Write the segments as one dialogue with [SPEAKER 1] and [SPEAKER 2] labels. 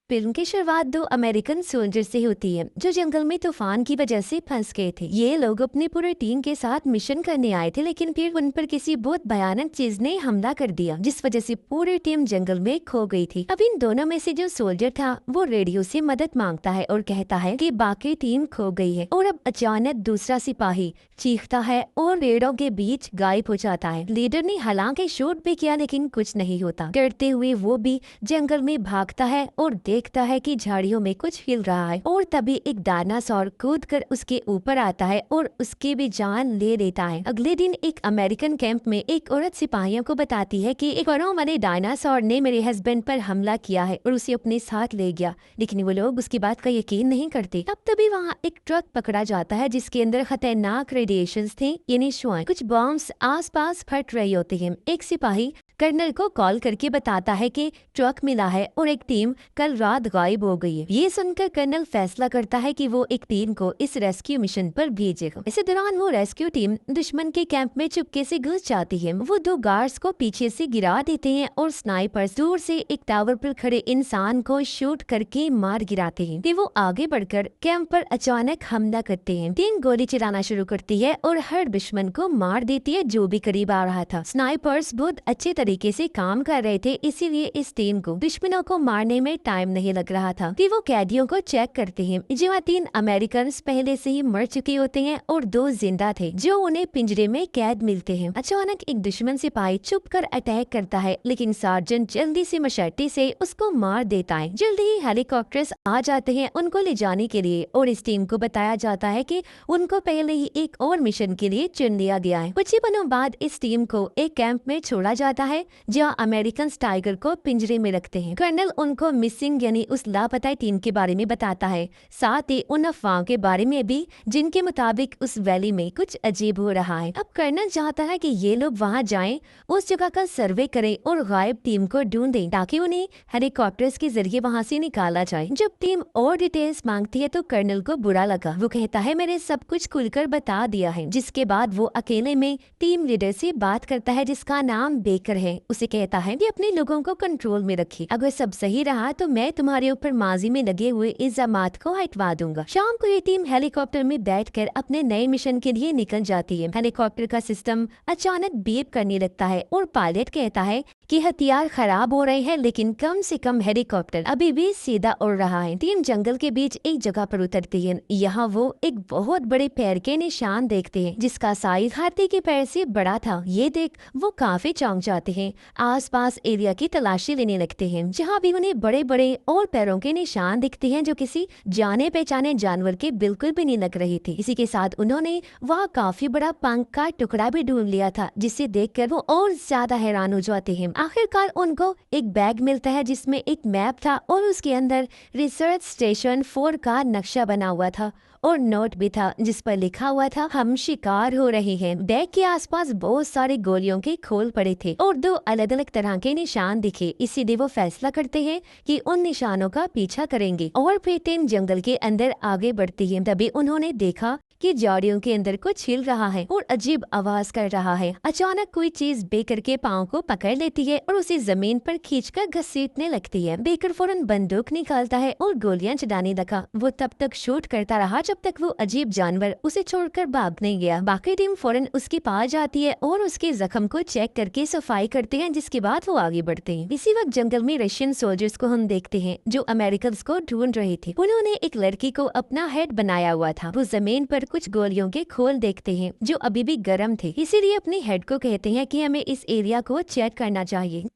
[SPEAKER 1] Film की शुरुआत दो अमेरिकन सोल्जर से होती है जो जंगल में तूफान की वजह से फंस गए थे। ये लोग अपनी पूरी टीम के साथ मिशन करने आए थे, लेकिन फिर उन पर किसी बहुत भयानक चीज ने हमला कर दिया, जिस वजह से पूरी टीम जंगल में खो गई थी। अब इन दोनों में से जो सोल्जर था वो रेडियो से मदद मांगता है और कहता है कि बाकी टीम खो गई है। और अब अचानक दूसरा सिपाही चीखता है और पेड़ों के बीच गायब हो जाता है। लीडर ने हालांकि शूट भी किया, लेकिन कुछ नहीं होता। डरते हुए वो भी जंगल में भागता है और देखता है कि झाड़ियों में कुछ हिल रहा है, और तभी एक डायनासोर कूदकर उसके ऊपर आता है और उसकी भी जान ले लेता है। अगले दिन एक अमेरिकन कैंप में एक औरत सिपाहियों को बताती है कि एक बड़ों वाले डायनासोर ने मेरे हस्बैंड पर हमला किया है और उसे अपने साथ ले गया, लेकिन वो लोग उसकी बात का यकीन नहीं करते। अब तभी वहाँ एक ट्रक पकड़ा जाता है जिसके अंदर खतरनाक रेडिएशंस थे, यानी शुआएं। कुछ बॉम्ब्स आसपास फट रही होती हैं। एक सिपाही कर्नल को कॉल करके बताता है कि ट्रक मिला है और एक टीम कल रात गायब हो गई है। ये सुनकर कर्नल फैसला करता है कि वो एक टीम को इस रेस्क्यू मिशन पर भेजेगा। इसी दौरान वो रेस्क्यू टीम दुश्मन के कैंप में चुपके से घुस जाती है। वो दो गार्ड्स को पीछे से गिरा देते हैं और स्नाइपर्स दूर से एक टावर पर खड़े इंसान को शूट करके मार गिराते हैं। फिर वो आगे बढ़कर कैंप पर अचानक हमला करते हैं। टीम गोली चलाना शुरू करती है और हर दुश्मन को मार देती है जो भी करीब आ रहा था। स्नाइपर्स बहुत अच्छे तरीके से काम कर रहे थे, इसीलिए इस टीम को दुश्मनों को मारने में टाइम नहीं लग रहा था। फिर वो कैदियों को चेक करते हैं, जहाँ 3 अमेरिकन पहले से ही मर चुके होते हैं और 2 जिंदा थे जो उन्हें पिंजरे में कैद मिलते हैं। अचानक एक दुश्मन सिपाही चुप कर अटैक करता है, लेकिन सार्जेंट जल्दी से मशट्टे से उसको मार देता है। जल्दी ही हेलीकॉप्टर्स आ जाते हैं उनको ले जाने के लिए, और इस टीम को बताया जाता है कि उनको पहले ही एक और मिशन के लिए चुन लिया गया है। कुछ ही दिनों बाद इस टीम को एक कैंप में छोड़ा जाता है जहाँ अमेरिकन टाइगर को पिंजरे में रखते हैं। कर्नल उनको मिसिंग यानी उस लापता टीम के बारे में बताता है, साथ ही उन अफवाहों के बारे में भी जिनके मुताबिक उस वैली में कुछ अजीब हो रहा है। अब कर्नल चाहता है कि ये लोग वहाँ जाएं, उस जगह का सर्वे करें और गायब टीम को ढूंढें ताकि उन्हें हेलीकॉप्टर्स के जरिए वहाँ से निकाला जाए। जब टीम और डिटेल्स मांगती है तो कर्नल को बुरा लगा। वो कहता है मैंने सब कुछ खुलकर बता दिया है। जिसके बाद वो अकेले में टीम लीडर से बात करता है जिसका नाम बेकर है। उसे कहता है कि अपने लोगों को कंट्रोल में रखिए, अगर सब सही रहा तो मैं तुम्हारे ऊपर माजी में लगे हुए इल्जामात को हटवा दूंगा। शाम को ये टीम हेलीकॉप्टर में बैठकर अपने नए मिशन के लिए निकल जाती है। हेलीकॉप्टर का सिस्टम अचानक बीप करने लगता है और पायलट कहता है कि हथियार खराब हो रहे हैं, लेकिन कम से कम हेलीकॉप्टर अभी भी सीधा उड़ रहा है। टीम जंगल के बीच एक जगह पर उतरती है। यहाँ वो एक बहुत बड़े पैर के निशान देखते हैं जिसका साइज हाथी के पैर से बड़ा था। ये देख वो काफी चौंक जाते हैं। आसपास एरिया की तलाशी लेने लगते हैं, जहाँ भी उन्हें बड़े बड़े और पैरों के निशान दिखते हैं जो किसी जाने पहचाने जानवर के बिल्कुल भी नहीं लग रही थी। इसी के साथ उन्होंने वहाँ काफी बड़ा पंख का टुकड़ा भी ढूंढ लिया था, जिसे देखकर वो और ज्यादा हैरान हो जाते हैं। आखिरकार उनको एक बैग मिलता है जिसमें एक मैप था और उसके अंदर रिसर्च स्टेशन 4 का नक्शा बना हुआ था और नोट भी था जिस पर लिखा हुआ था हम शिकार हो रहे हैं। बैग के आसपास बहुत सारे गोलियों के खोल पड़े थे और 2 अलग अलग तरह के निशान दिखे। इसीलिए वो फैसला करते हैं कि उन निशानों का पीछा करेंगे और फिर टीम जंगल के अंदर आगे बढ़ती है। तभी उन्होंने देखा कि झाड़ियों के अंदर कुछ हिल रहा है और अजीब आवाज कर रहा है। अचानक कोई चीज बेकर के पाँव को पकड़ लेती है और उसे जमीन पर खींचकर घसीटने लगती है। बेकर फौरन बंदूक निकालता है और गोलियां चलाने लगा। वो तब तक शूट करता रहा जब तक वो अजीब जानवर उसे छोड़कर भाग नहीं गया। बाकी टीम फौरन उसके पास जाती है और उसके जख्म को चेक करके सफाई करते हैं, जिसके बाद वो आगे बढ़ते हैं। इसी वक्त जंगल में रशियन सोल्जर्स को हम देखते हैं जो अमेरिकन को ढूंढ रहे थे। उन्होंने एक लड़की को अपना हेड बनाया हुआ था। वो जमीन पर कुछ गोलियों के खोल देखते हैं जो अभी भी गर्म थे, इसीलिए अपने हेड को कहते हैं कि हमें इस एरिया को चेक करना चाहिए।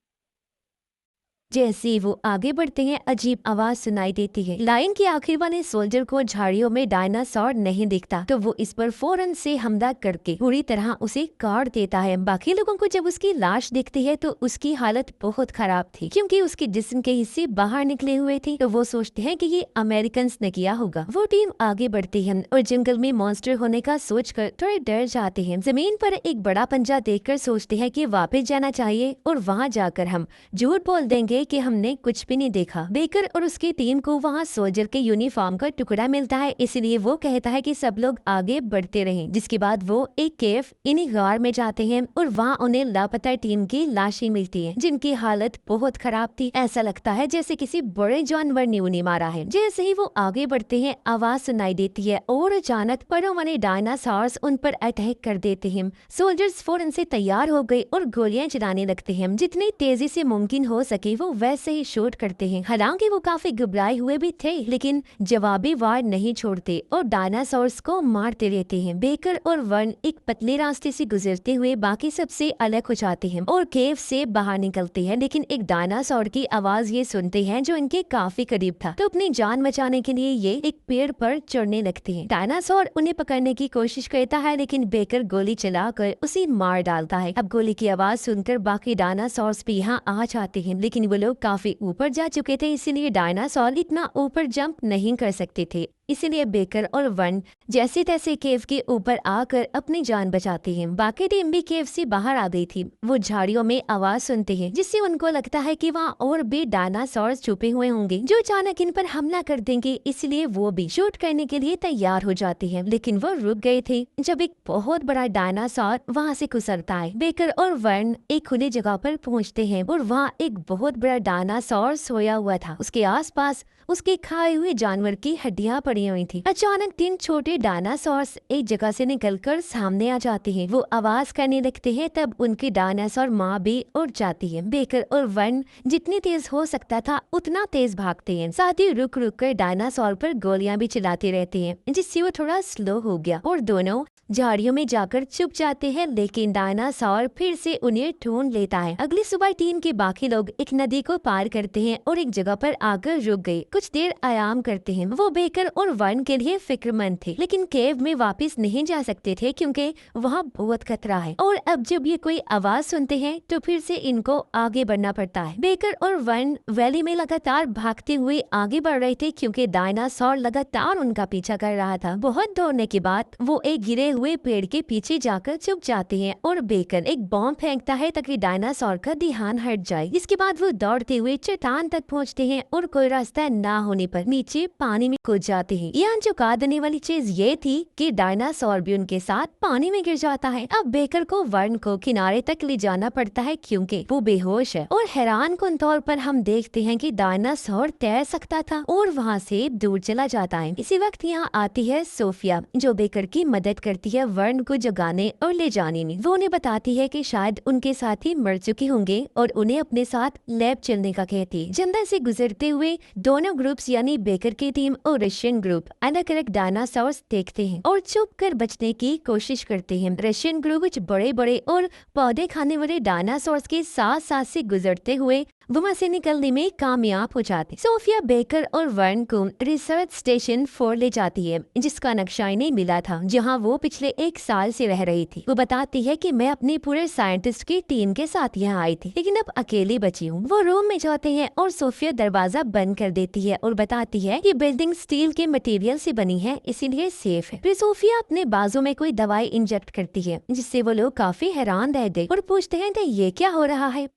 [SPEAKER 1] जैसे ही वो आगे बढ़ते हैं अजीब आवाज सुनाई देती है। लाइन के आखिर वाले सोल्जर को झाड़ियों में डायनासोर नहीं दिखता, तो वो इस पर फौरन से हमला करके पूरी तरह उसे काट देता है। बाकी लोगों को जब उसकी लाश दिखती है तो उसकी हालत बहुत खराब थी, क्योंकि उसके जिस्म के हिस्से बाहर निकले हुए थे। तो वो सोचते हैं कि ये अमेरिकन ने किया होगा। वो टीम आगे बढ़ती है और जंगल में मॉन्स्टर होने का सोचकर थोड़े डर जाते हैं। जमीन पर एक बड़ा पंजा देखकर सोचते हैं कि वापस जाना चाहिए और वहाँ जाकर हम झूठ बोल देंगे है कि हमने कुछ भी नहीं देखा। बेकर और उसकी टीम को वहाँ सोल्जर के यूनिफॉर्म का टुकड़ा मिलता है, इसलिए वो कहता है कि सब लोग आगे बढ़ते रहें। जिसके बाद वो एक केव इन्हीं गार में जाते हैं और वहाँ उन्हें लापता टीम की लाशें मिलती है, जिनकी हालत बहुत खराब थी। ऐसा लगता है जैसे किसी बड़े जानवर ने उन्हें मारा है। जैसे ही वो आगे बढ़ते हैं, आवाज सुनाई देती है और अचानक बड़ों वाले डायनासोर्स उन पर अटैक कर देते हैं। सोल्जर्स फौरन से तैयार हो गए और गोलियां चलाने लगते हैं। जितनी तेजी से मुमकिन हो सके वो वैसे ही शूट करते हैं। हालांकि वो काफी घबराए हुए भी थे, लेकिन जवाबी वार नहीं छोड़ते और डायनासोर्स को मारते रहते हैं। बेकर और वर्न एक पतले रास्ते से गुजरते हुए बाकी सबसे अलग हो जाते हैं और केव से बाहर निकलते हैं, लेकिन एक डायनासोर की आवाज ये सुनते हैं जो इनके काफी करीब था। तो अपनी जान बचाने के लिए ये एक पेड़ पर चढ़ने लगते हैं। डायनासोर उन्हें पकड़ने की कोशिश करता है, लेकिन बेकर गोली चलाकर उसे मार डालता है। अब गोली की आवाज सुनकर बाकी डायनासोर्स भी यहाँ आ जाते हैं, लेकिन वो लोग काफी ऊपर जा चुके थे, इसीलिए डायनासोर इतना ऊपर जंप नहीं कर सकते थे। इसीलिए बेकर और वन जैसे तैसे केव के ऊपर आकर अपनी जान बचाते हैं। बाकी टीम भी केव से बाहर आ गई थी। वो झाड़ियों में आवाज सुनते हैं, जिससे उनको लगता है कि वहाँ और भी डायनासोर्स छुपे हुए होंगे जो अचानक इन पर हमला कर देंगे। इसलिए वो भी शूट करने के लिए तैयार हो जाते हैं, लेकिन वो रुक गए थे जब एक बहुत बड़ा डायनासोर वहाँ से गुजरता है। बेकर और वन एक खुली जगह पर पहुँचते हैं और वहाँ एक बहुत बड़ा डायनासोर सोया हुआ था। उसके आसपास उसके खाए हुए जानवर की हड्डियां पड़ी हुई थी। अचानक 3 छोटे डायनासोर्स एक जगह से निकलकर सामने आ जाते हैं। वो आवाज करने लगते हैं, तब उनकी डायनासोर माँ भी उड़ जाती है। बेकर और वन जितनी तेज हो सकता था उतना तेज भागते हैं, साथ ही रुक रुक कर डायनासोर पर गोलियां भी चलाते रहते हैं, जिससे वो थोड़ा स्लो हो गया और दोनों झाड़ियों में जाकर छुप जाते हैं। लेकिन डायनासोर फिर से उन्हें ढूंढ लेता है। अगली सुबह टीम के बाकी लोग एक नदी को पार करते हैं और एक जगह पर आकर रुक गए। कुछ देर आराम करते हैं। वो बेकर और वन के लिए फिक्रमंद थे, लेकिन केव में वापस नहीं जा सकते थे क्योंकि वहाँ बहुत खतरा है। और अब जब ये कोई आवाज सुनते हैं तो फिर से इनको आगे बढ़ना पड़ता है। बेकर और वन वैली में लगातार भागते हुए आगे बढ़ रहे थे क्योंकि डायनासोर लगातार उनका पीछा कर रहा था। बहुत दौड़ने के बाद वो एक गिरे हुए पेड़ के पीछे जाकर छुप जाते हैं और बेकर एक बॉम्ब फेंकता है ताकि डायनासोर का ध्यान हट जाए। इसके बाद वो दौड़ते हुए चट्टान तक पहुँचते हैं और कोई रास्ता ना होने पर नीचे पानी में कूद जाते हैं। यहाँ चौंका देने वाली चीज ये थी कि डायनासोर भी उनके साथ पानी में गिर जाता है। अब बेकर को वर्न को किनारे तक ले जाना पड़ता है क्योंकि वो बेहोश है और हैरान कुन तौर पर हम देखते हैं कि डायनासोर तैर सकता था और वहाँ से दूर चला जाता है। इसी वक्त यहाँ आती है सोफिया जो बेकर की मदद करती है वर्ण को जगाने और ले जाने में। वो उन्हें बताती है कि शायद उनके साथी मर चुके होंगे और उन्हें अपने साथ लैब चलने का कहती है। जंगल से गुजरते हुए दोनों ग्रुप्स यानी बेकर की टीम और रशियन ग्रुप अलग अलग डायनासोर्स देखते हैं और छुप कर बचने की कोशिश करते हैं। रशियन ग्रुप कुछ बड़े बड़े और पौधे खाने वाले डायनासोर्स के साथ साथ से गुजरते हुए वहाँ से निकलने में कामयाब हो जाते। सोफिया बेकर और वर्न को रिसर्च स्टेशन 4 ले जाती है, जिसका नक्शा इन्हें मिला था, जहाँ वो पिछले 1 साल से रह रही थी। वो बताती है कि मैं अपनी पूरे साइंटिस्ट की टीम के साथ यहाँ आई थी, लेकिन अब अकेली बची हूँ। वो रूम में जाते हैं और सोफिया दरवाजा बंद कर देती है और बताती है कि बिल्डिंग स्टील के मटेरियल से बनी है, इसीलिए सेफ है। फिर सोफिया अपने बाजू में कोई दवाई इंजेक्ट करती है, जिससे वो लोग काफी हैरान रह गए और पूछते हैं कि ये क्या हो रहा है।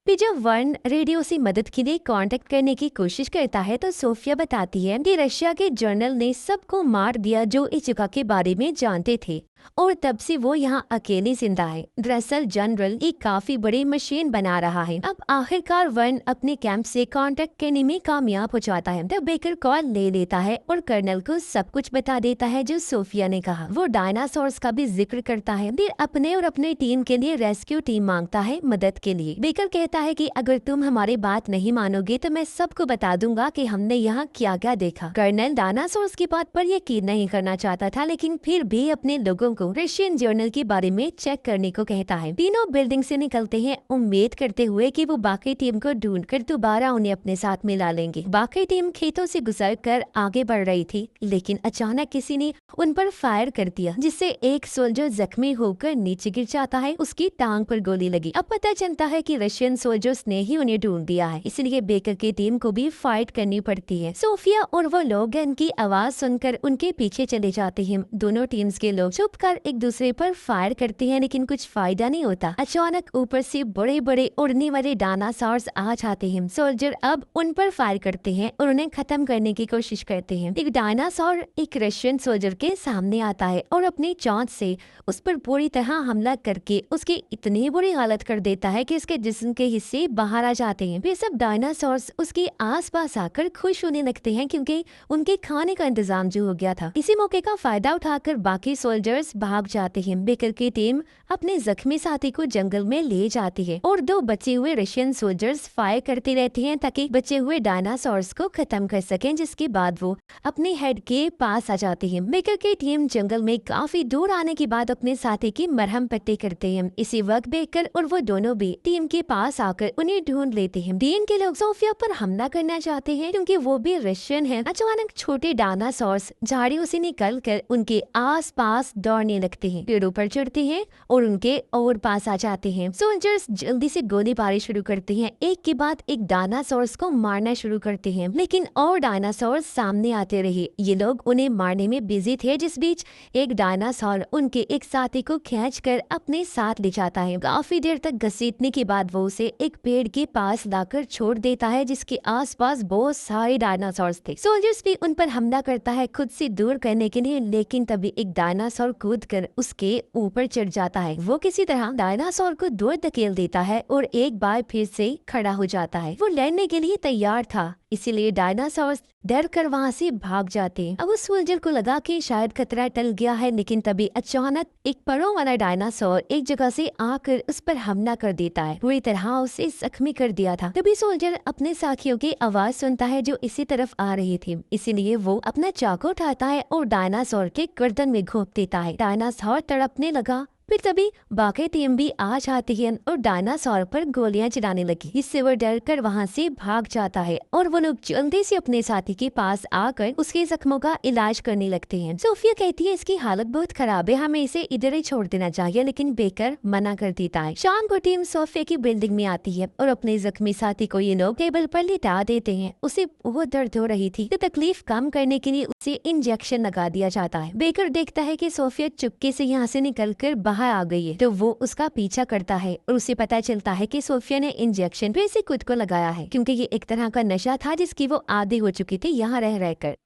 [SPEAKER 1] फिर जब वर्न रेडियो से मदद के लिए कांटेक्ट करने की कोशिश करता है तो सोफिया बताती है कि रशिया के जर्नल ने सबको मार दिया जो इस जगह के बारे में जानते थे और तब से वो यहाँ अकेले जिंदा है। दरअसल जनरल एक काफी बड़ी मशीन बना रहा है। अब आखिरकार वर्न अपने कैंप से कांटेक्ट करने में कामयाब हो जाता है। तब बेकर कॉल ले लेता है और कर्नल को सब कुछ बता देता है जो सोफिया ने कहा। वो डायनासोर्स का भी जिक्र करता है, फिर अपने और अपने टीम के लिए रेस्क्यू टीम मांगता है मदद के लिए। बेकर कहता है कि अगर तुम हमारी बात नहीं मानोगे तो मैं सबको बता दूंगा कि हमने यहाँ क्या क्या देखा। कर्नल डायनासोर्स की बात पर यकीन नहीं करना चाहता था, लेकिन फिर भी अपने लोगों को रशियन जर्नल के बारे में चेक करने को कहता है। तीनों बिल्डिंग से निकलते हैं उम्मीद करते हुए कि वो बाकी टीम को ढूंढकर दोबारा उन्हें अपने साथ मिला लेंगे। बाकी टीम खेतों से गुजरकर आगे बढ़ रही थी, लेकिन अचानक किसी ने उन पर फायर कर दिया, जिससे एक सोल्जर जख्मी होकर नीचे गिर जाता है। उसकी टांग पर गोली लगी। अब पता चलता है कि रशियन सोल्जर्स ने ही उन्हें ढूंढ दिया है, इसलिए बेकर की टीम को भी फाइट करनी पड़ती है। सोफिया और वो लोग उनकी आवाज सुनकर उनके पीछे चले जाते हैं। दोनों टीम्स के लोग जो कर एक दूसरे पर फायर करते हैं, लेकिन कुछ फायदा नहीं होता। अचानक ऊपर से बड़े बड़े उड़ने वाले डायनासोर्स आ जाते हैं। सोल्जर अब उन पर फायर करते हैं और उन्हें खत्म करने की कोशिश करते हैं। एक डायनासोर एक रशियन सोल्जर के सामने आता है और अपनी चोंच से उस पर पूरी तरह हमला करके उसकी इतनी बुरी हालत कर देता है कि उसके जिस्म के हिस्से बाहर आ जाते हैं। वे सब डायनासोर्स उसके आसपास आकर खुश होने लगते हैं क्योंकि उनके खाने का इंतजाम जो हो गया था। इसी मौके का फायदा उठाकर बाकी सोल्जर्स भाग जाते हैं। बेकर की टीम अपने जख्मी साथी को जंगल में ले जाती है और दो बचे हुए रशियन सोल्जर्स फायर करते रहते हैं ताकि बचे हुए डायनासोर्स को खत्म कर सकें, जिसके बाद वो अपने हेड के पास आ जाती है। बेकर की टीम जंगल में काफी दूर आने के बाद अपने साथी की मरहम पट्टी करते हैं। इसी वक्त बेकर और वो दोनों भी टीम के पास आकर उन्हें ढूंढ लेते हैं। डीन के लोग सोफिया पर हमला करना चाहते हैं क्योंकि वो भी रशियन है। अचानक छोटे डायनासोर्स झाड़ियों से निकल कर उनके आस पास दौड़ने लगते हैं, पेड़ों पर चढ़ते हैं और उनके और पास आ जाते हैं। सोल्जर्स जल्दी से गोलीबारी शुरू करते हैं, एक के बाद एक डायनासोर्स को मारना शुरू करते हैं, लेकिन और डायनासोर्स सामने आते रहे। ये लोग उन्हें मारने में बिजी थे। जिस बीच एक डायनासोर उनके एक साथी को खींचकर अपने साथ ले जाता है। काफी देर तक घसीटने के बाद वो उसे एक पेड़ के पास लाकर छोड़ देता है जिसके आसपास बहुत सारे डायनासोर्स थे। सोल्जर्स भी उन पर हमला करता है खुद से दूर करने के लिए, लेकिन तभी एक डायनासोर कूदकर उसके ऊपर चढ़ जाता है। वो किसी तरह डायनासोर को दूर धकेल देता है और एक बार फिर से खड़ा हो जाता है। वो लड़ने के लिए तैयार था, इसीलिए डायनासोर्स डर कर वहाँ से भाग जाते हैं। अब उस सोल्जर को लगा कि शायद खतरा टल गया है, लेकिन तभी अचानक एक परों वाला डायनासोर एक जगह से आकर उस पर हमला कर देता है, पूरी तरह उसे जख्मी कर दिया था। तभी सोल्जर अपने साथियों की आवाज सुनता है जो इसी तरफ आ रही थी, इसीलिए वो अपना चाकू उठाता है और डायनासोर के गर्दन में घोंप देता है। डायनासोर तड़पने लगा। फिर तभी बाकी टीम भी आ जाती है और डायनासोर पर गोलियां चलाने लगी। इससे वो डर कर वहाँ से भाग जाता है और वो लोग जल्दी से अपने साथी के पास आकर उसके जख्मों का इलाज करने लगते हैं। सोफिया कहती है इसकी हालत बहुत खराब है, हमें इसे इधर ही छोड़ देना चाहिए, लेकिन बेकर मना कर देता है। शाम को टीम सोफिया की बिल्डिंग में आती है और अपने जख्मी साथी को ये लोग टेबल पर लिटा देते हैं। उसे बहुत दर्द हो रही थी, तो तकलीफ कम करने के लिए उसे इंजेक्शन लगा दिया जाता है। बेकर देखता है कि सोफिया चुपके से यहाँ से निकल कर आ गई है, तो वो उसका पीछा करता है और उसे पता चलता है कि सोफिया ने इंजेक्शन फिर से खुद को लगाया है, क्योंकि ये एक तरह का नशा था जिसकी वो आदी हो चुकी थी यहाँ रह रहकर।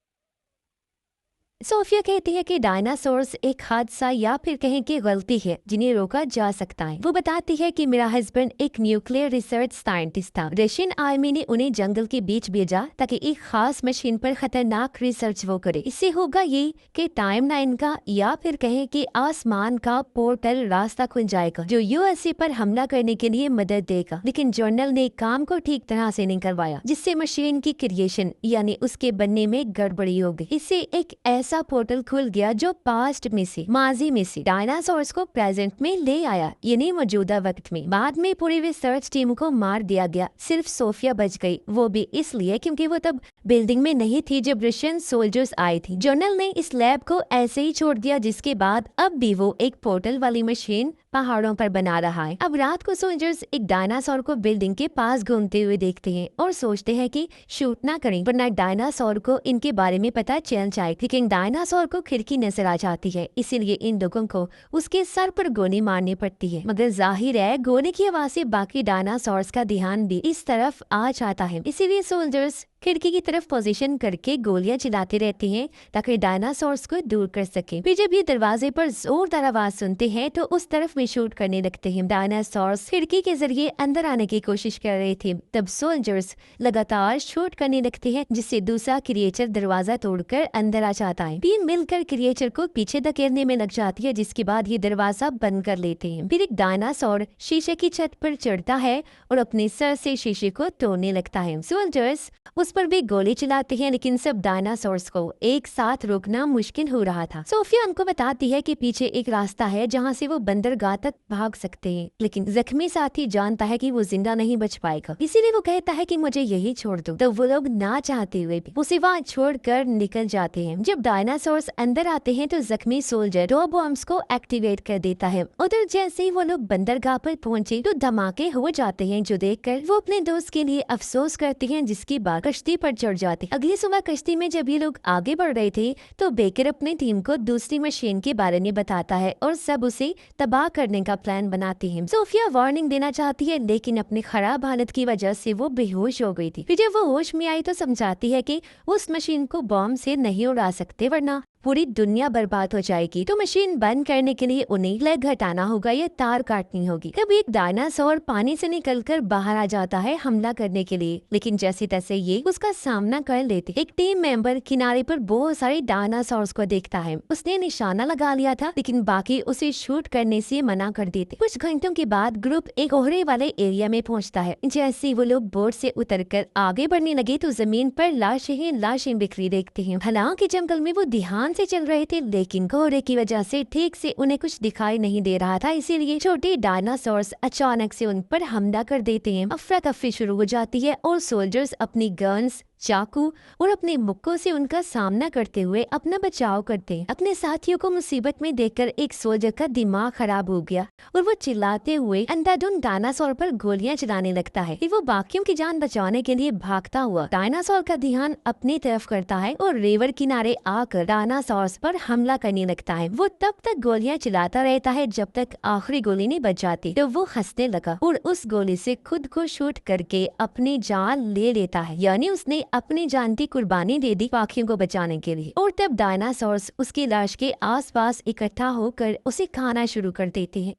[SPEAKER 1] सोफिया कहती है कि डायनासोर्स एक हादसा या फिर कहें कि गलती है जिन्हें रोका जा सकता है। वो बताती है कि मेरा हस्बैंड एक न्यूक्लियर रिसर्च साइंटिस्ट था। रशियन आर्मी ने उन्हें जंगल के बीच भेजा ताकि एक खास मशीन पर खतरनाक रिसर्च वो करे। इससे होगा ये कि टाइमलाइन का या फिर कहें कि आसमान का पोर्टल रास्ता खुल जाएगा जो यूएसए पर हमला करने के लिए मदद देगा। लेकिन जर्नल ने काम को ठीक तरह से नहीं करवाया, जिससे मशीन की क्रिएशन यानी उसके बनने में गड़बड़ी हो गई। इससे एक ऐसा पोर्टल खुल गया जो पास्ट में से माजी में से डायनासोर्स को प्रेजेंट में ले आया, यानी मौजूदा वक्त में। बाद में पूरी रिसर्च टीम को मार दिया गया, सिर्फ सोफिया बच गई, वो भी इसलिए क्योंकि वो तब बिल्डिंग में नहीं थी जब रशियन सोल्जर्स आए थे। जर्नल ने इस लैब को ऐसे ही छोड़ दिया, जिसके बाद अब भी वो एक पोर्टल वाली मशीन पहाड़ों पर बना रहा है। अब रात को सोल्जर्स एक डायनासोर को बिल्डिंग के पास घूमते हुए देखते हैं और सोचते हैं कि शूट ना करें, वरना डायनासोर को इनके बारे में पता चल जाए। लेकिन डायनासोर को खिड़की नजर आ जाती है, इसीलिए इन लोगों को उसके सर पर गोली मारनी पड़ती है। मगर जाहिर है गोली की आवाज से बाकी डायनासोर्स का ध्यान भी इस तरफ आ जाता है, इसीलिए सोल्जर्स खिड़की की तरफ पोजीशन करके गोलियां चलाते रहते हैं ताकि डायनासोर्स को दूर कर सके। फिर जब ये दरवाजे पर जोरदार आवाज सुनते हैं तो उस तरफ में शूट करने लगते हैं। डायनासोर्स खिड़की के जरिए अंदर आने की कोशिश कर रहे थे, तब सोल्जर्स लगातार शूट करने लगते हैं, जिससे दूसरा क्रिएचर दरवाजा तोड़कर अंदर आ जाता है। टीम मिलकर क्रिएचर को पीछे धकेलने में लग जाती है, जिसके बाद ये दरवाजा बंद कर लेते हैं। फिर एक डायनासोर शीशे की छत पर चढ़ता है और अपने सर से शीशे को तोड़ने लगता है। सोल्जर्स उस पर भी गोली चलाते हैं, लेकिन सब डायनासोर्स को एक साथ रोकना मुश्किल हो रहा था। सोफिया उनको बताती है कि पीछे एक रास्ता है जहां से वो बंदरगाह तक भाग सकते हैं, लेकिन जख्मी साथी जानता है कि वो जिंदा नहीं बच पाएगा, इसीलिए वो कहता है कि मुझे यही छोड़ दो। तो वो लोग ना चाहते हुए भी उसे वहाँ छोड़कर निकल जाते हैं। जब डायनासोर्स अंदर आते हैं तो जख्मी सोल्जर दो बॉम्ब्स को एक्टिवेट कर देता है। उधर जैसे ही वो लोग बंदरगाह पर पहुंचे तो धमाके हो जाते हैं, जो देखकर वो अपने दोस्त के लिए अफसोस करते हैं, जिसकी बाद कश्ती पर चढ़ जाते। अगली सुबह कश्ती में जब ये लोग आगे बढ़ रहे थे तो बेकर अपनी टीम को दूसरी मशीन के बारे में बताता है और सब उसे तबाह करने का प्लान बनाती है। सोफिया वार्निंग देना चाहती है लेकिन अपनी खराब हालत की वजह से वो बेहोश हो गई थी। फिर जब वो होश में आई तो समझाती है कि उस मशीन को बॉम्ब से नहीं उड़ा सकते वरना पूरी दुनिया बर्बाद हो जाएगी। तो मशीन बंद करने के लिए उन्हें लेग हटाना होगा या तार काटनी होगी। तब एक डायनासोर पानी से निकलकर बाहर आ जाता है हमला करने के लिए, लेकिन जैसे तैसे ये उसका सामना कर लेते। एक टीम मेंबर किनारे पर बहुत सारे डायनासोर्स को देखता है। उसने निशाना लगा लिया था लेकिन बाकी उसे शूट करने से मना कर देते। कुछ घंटों के बाद ग्रुप एक कोहरे वाले एरिया में पहुँचता है। जैसे वो लोग बोट से उतरकर आगे बढ़ने लगे तो जमीन पर लाशें बिखरी देखते हैं। हालांकि जंगल में वो ध्यान से चल रहे थे लेकिन कोहरे की वजह से ठीक से उन्हें कुछ दिखाई नहीं दे रहा था, इसीलिए छोटे डायनासोर्स अचानक से उन पर हमला कर देते हैं। अफरा तफरी शुरू हो जाती है और सोल्जर्स अपनी गन्स, चाकू और अपने मुक्कों से उनका सामना करते हुए अपना बचाव करते हैं। अपने साथियों को मुसीबत में देखकर एक सोल्जर का दिमाग खराब हो गया और वो चिल्लाते हुए अंधाधुंध डायनासोर पर गोलियां चलाने लगता है। वो बाकियों की जान बचाने के लिए भागता हुआ डायनासोर का ध्यान अपनी तरफ करता है और रिवर किनारे आकर डायनासोर्स पर हमला करने लगता है। वो तब तक गोलियां चलाता रहता है जब तक आखिरी गोली नहीं बच जाती। तो वो हंसने लगा और उस गोली से खुद को शूट करके अपनी जान ले लेता है, यानी उसने अपनी जान की कुर्बानी दे दी बाकियों को बचाने के लिए। और तब डायनासोर्स उसकी लाश के आसपास इकट्ठा होकर उसे खाना शुरू कर देते हैं।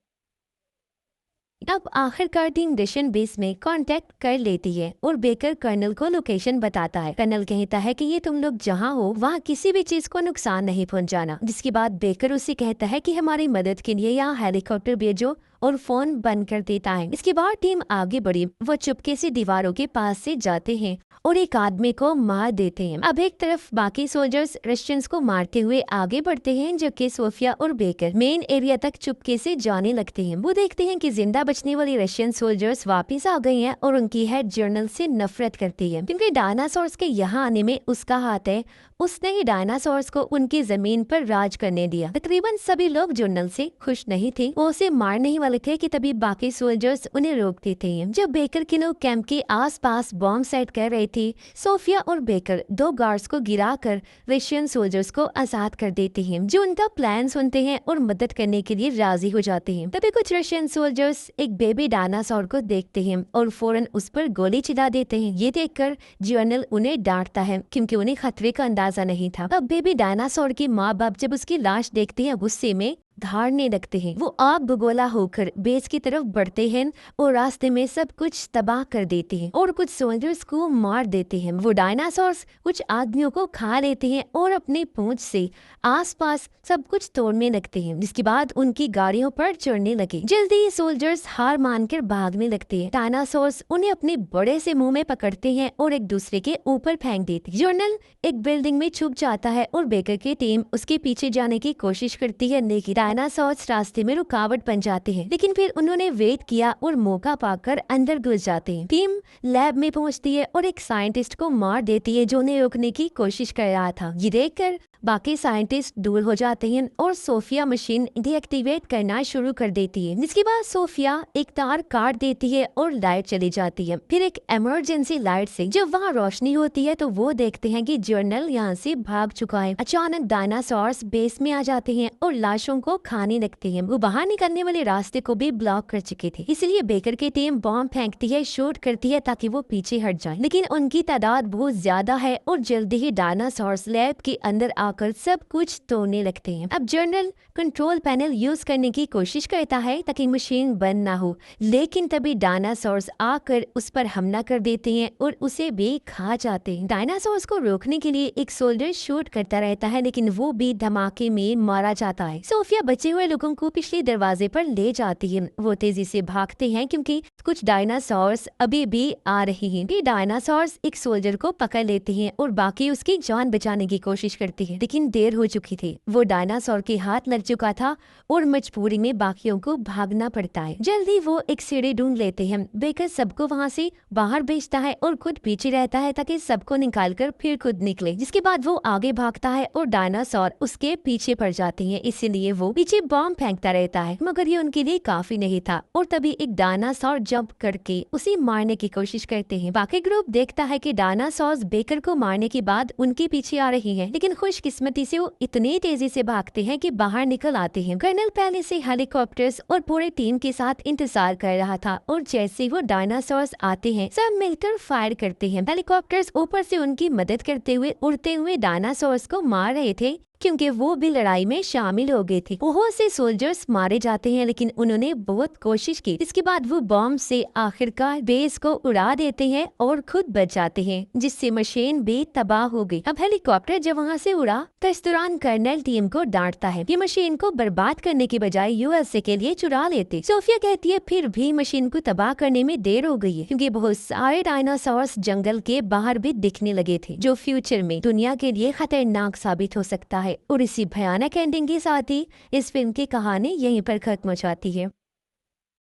[SPEAKER 1] अब आखिरकार टीम डिशन बेस में कांटेक्ट कर लेती है और बेकर कर्नल को लोकेशन बताता है। कर्नल कहता है कि ये तुम लोग जहाँ हो वहाँ किसी भी चीज को नुकसान नहीं पहुँचाना। जिसके बाद बेकर उसे कहता है कि हमारी मदद के लिए यहाँ हेलीकॉप्टर भेजो और फोन बंद कर देता है। इसके बाद टीम आगे बढ़ी। वो चुपके से दीवारों के पास से जाते हैं और एक आदमी को मार देते हैं। अब एक तरफ बाकी सोल्जर्स रशियंस को मारते हुए आगे बढ़ते हैं जबकि सोफिया और बेकर मेन एरिया तक चुपके से जाने लगते हैं। वो देखते हैं कि जिंदा बचने वाली रशियन सोल्जर्स वापस आ गई हैं और उनकी हेड जर्नल से नफरत करती है क्योंकि डायनासोर्स के यहाँ आने में उसका हाथ है। उसने ही डायनासोर्स को उनकी जमीन पर राज करने दिया। तकरीबन सभी लोग जर्नल से खुश नहीं थे, वो उसे मारने ही वाले थे कि तभी बाकी सोल्जर्स उन्हें रोकते थे। जब बेकर के लोग कैंप के आसपास बॉम्ब सेट कर रहे थे, सोफिया और बेकर दो गार्ड्स को गिराकर रशियन सोल्जर्स को आजाद कर देते हैं जो उनका प्लान सुनते हैं और मदद करने के लिए राजी हो जाते हैं। तभी कुछ रशियन सोल्जर्स एक बेबी डायनासोर को देखते हैं और फौरन उस पर गोली चला देते हैं। ये देखकर जर्नल उन्हें डांटता है क्योंकि उन्हें खतरे का अंदाजा नहीं था। अब बेबी डायनासोर के माँ बाप जब उसकी लाश देखते हैं गुस्से में धारने लगते हैं। वो आग बगोला होकर बेस की तरफ बढ़ते हैं और रास्ते में सब कुछ तबाह कर देते हैं और कुछ सोल्जर्स को मार देते हैं। वो डायनासोर्स कुछ आदमियों को खा लेते हैं और अपनी पूंछ से आसपास सब कुछ तोड़ने लगते हैं। जिसके बाद उनकी गाड़ियों पर चढ़ने लगे। जल्दी ही सोल्जर्स हार मानकर भागने लगते हैं। डायनासोर्स उन्हें अपने बड़े से मुंह में पकड़ते हैं और एक दूसरे के ऊपर फेंक देते हैं। जर्नल एक बिल्डिंग में छुप जाता है और बेकर की टीम उसके पीछे जाने की कोशिश करती है लेकिन डायनासोर्स रास्ते में रुकावट बन जाते हैं। लेकिन फिर उन्होंने वेट किया और मौका पाकर अंदर घुस जाते हैं। टीम लैब में पहुंचती है और एक साइंटिस्ट को मार देती है जो उन्हें रोकने की कोशिश कर रहा था। ये देखकर बाकी साइंटिस्ट दूर हो जाते हैं और सोफिया मशीन डीएक्टिवेट करना शुरू कर देती है। जिसके बाद सोफिया एक तार काट देती है और लाइट चली जाती है। फिर एक इमरजेंसी लाइट से जब वहाँ रोशनी होती है तो वो देखते हैं कि जर्नल यहाँ से भाग चुका है। अचानक डायनासोर्स बेस में आ जाते हैं और लाशों को खाने लगते हैं। वो बाहर निकलने वाले रास्ते को भी ब्लॉक कर चुके थे, इसलिए बेकर की टीम बॉम्ब फेंकती है, शूट करती है ताकि वो पीछे हट जाए। लेकिन उनकी तादाद बहुत ज्यादा है और जल्दी ही डायनासोर्स लैब के अंदर आकर सब कुछ तोड़ने लगते हैं। अब जर्नल कंट्रोल पैनल यूज करने की कोशिश करता है ताकि मशीन बंद ना हो, लेकिन तभी डायनासोर्स आकर उस पर हमला कर देते हैं और उसे भी खा जाते हैं। डायनासोर्स को रोकने के लिए एक सोल्जर शूट करता रहता है लेकिन वो भी धमाके में मारा जाता है। सोफिया बचे हुए लोगों को पिछले दरवाजे पर ले जाती है। वो तेजी से भागते हैं क्योंकि कुछ डायनासोर्स अभी भी आ रहे हैं। ये डायनासोर्स एक सोल्जर को पकड़ लेते हैं और बाकी उसकी जान बचाने की कोशिश करती है। लेकिन देर हो चुकी थी। वो डायनासोर के हाथ लग चुका था और मजबूरी में बाकियों को भागना पड़ता है। जल्दी वो एक सीढ़ी ढूंढ लेते हैं। बेकर सबको वहाँ से बाहर भेजता है और खुद पीछे रहता है ताकि सबको निकालकर फिर खुद निकले। जिसके बाद वो आगे भागता है और डायनासोर उसके पीछे पड़ जाते हैं, इसीलिए वो पीछे बॉम्ब फेंकता रहता है, मगर ये उनके लिए काफी नहीं था और तभी एक डायनासोर जंप करके उसे मारने की कोशिश करते हैं। बाकी ग्रुप देखता है कि डायनासोर बेकर को मारने के बाद उनके पीछे आ रही है, लेकिन खुशकिस्मती से वो इतनी तेजी से भागते हैं कि बाहर निकल आते हैं। कर्नल पहले से हेलीकॉप्टर्स और पूरे टीम के साथ इंतजार कर रहा था और जैसे वो डायनासोर्स आते हैं सब मिलकर फायर करते हैं। हेलीकॉप्टर्स ऊपर से उनकी मदद करते हुए उड़ते हुए डायनासोर्स को मार रहे थे क्योंकि वो भी लड़ाई में शामिल हो गए थे। बहुत से सोल्जर्स मारे जाते हैं लेकिन उन्होंने बहुत कोशिश की। इसके बाद वो बॉम्ब से आखिरकार बेस को उड़ा देते हैं और खुद बच जाते हैं, जिससे मशीन भी तबाह हो गई। अब हेलीकॉप्टर जब वहाँ से उड़ा तो इस दौरान कर्नल टीम को डांटता है कि मशीन को बर्बाद करने के बजाय यूएसए के लिए चुरा लेते। सोफिया कहती है फिर भी मशीन को तबाह करने में देर हो गई है क्योंकि बहुत सारे डायनासोर्स जंगल के बाहर भी दिखने लगे थे, जो फ्यूचर में दुनिया के लिए खतरनाक साबित हो सकता है। और इसी भयानक एंडिंग के साथ ही इस फिल्म की कहानी यहीं पर खत्म हो जाती है।